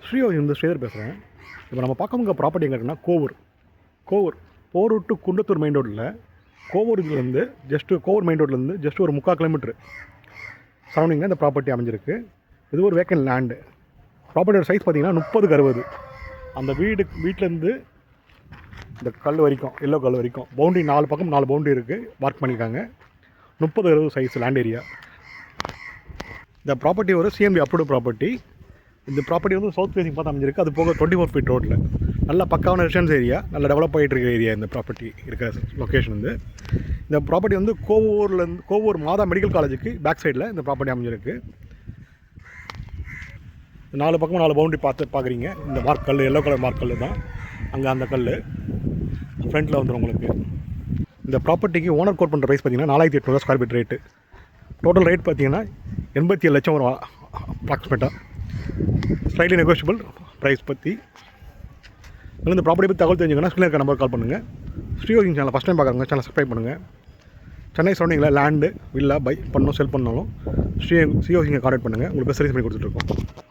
ஸ்ரீஹரி ஸ்ரீதர் பேசுகிறேன். இப்போ நம்ம பார்க்க ப்ராப்பர்ட்டி எங்கே இருக்குன்னா கோவூர் டு குண்டத்தூர் மெயின் ரோட்டில் கோவூர்லேருந்து கோவூர் மெயின் ரோட்லேருந்து ஜஸ்ட் ஒரு 3/4 கிலோமீட்ரு சரௌண்டிங்கில் இந்த ப்ராப்பர்ட்டி அமைஞ்சிருக்கு. இது ஒரு வேக்கன்ட் லேண்டு. ப்ராப்பர்ட்டியோட சைஸ் பார்த்திங்கன்னா 30x60. அந்த வீட்டிலேருந்து இந்த கல் வரைக்கும், எல்லோ கல் வரைக்கும் பவுண்ட்ரி 4 பக்கம் 4 பவுண்ட்ரி இருக்குது, மார்க் பண்ணியிருக்காங்க. 30x60 size land area. இந்த ப்ராப்பர்ட்டி ஒரு சிஎம்பி அப்ரூவ்டு ப்ராப்பர்ட்டி. இந்த ப்ராப்பர்ட்டி வந்து சவுத் ஃபேசிங் பார்த்து அமைஞ்சிருக்கு. அது போக 24 ஃபீட் ரோட்டில் நல்ல பக்காவான ரெசிடென்ஸ் ஏரியா, நல்லா டெவலப் ஆகிட்டு இருக்கிற ஏரியா. இந்த ப்ராப்பர்ட்டி இருக்கிற லொக்கேஷன் வந்து இந்த ப்ராப்பர்ட்டி வந்து கோவூர் மாதா மெடிக்கல் காலேஜுக்கு பேக் சைடில் இந்த ப்ராப்பர்ட்டி அமைஞ்சிருக்கு. 4 பக்கம் 4 பவுண்டரி பார்க்குறீங்க. இந்த மார்க் கல், எல்லோ கலர் மார்க் கல் தான் அங்கே அந்த கல் ஃப்ரண்ட்டில் வந்துடும் உங்களுக்கு. இந்த ப்ராப்பர்ட்டிக்கு ஓனர் கோட் பண்ணுற ப்ரைஸ் பார்த்தீங்கன்னா 4800 square feet rate. Total rate பார்த்தீங்கன்னா 87 லட்சம் வரும் அப்ராக்சிமேட்டாக. ஸ்லைட்லி நெகோஷியபிள் ப்ரைஸ் பற்றி. இந்த ப்ராப்பர்ட்டி பற்றி தகவல் தெரிஞ்சுக்கணும், ஸ்க்ரீனில் இருக்க நம்பர் கால் பண்ணுங்கள். ஸ்ரீஹரி சேனல் ஃபஸ்ட் டைம் பார்க்குறவங்க சேனல் சப்ஸ்கிரைப் பண்ணுங்கள். சென்னை சரௌண்டிங்கில் லேண்டு வில்லா பை பண்ணணும், செல் பண்ணாலும் ஸ்ரீஹரி கான்டாக்ட் பண்ணுங்கள். உங்களுக்கு பெஸ்ட் சர்வீஸ் பண்ணி கொடுத்துட்ருக்கோம்.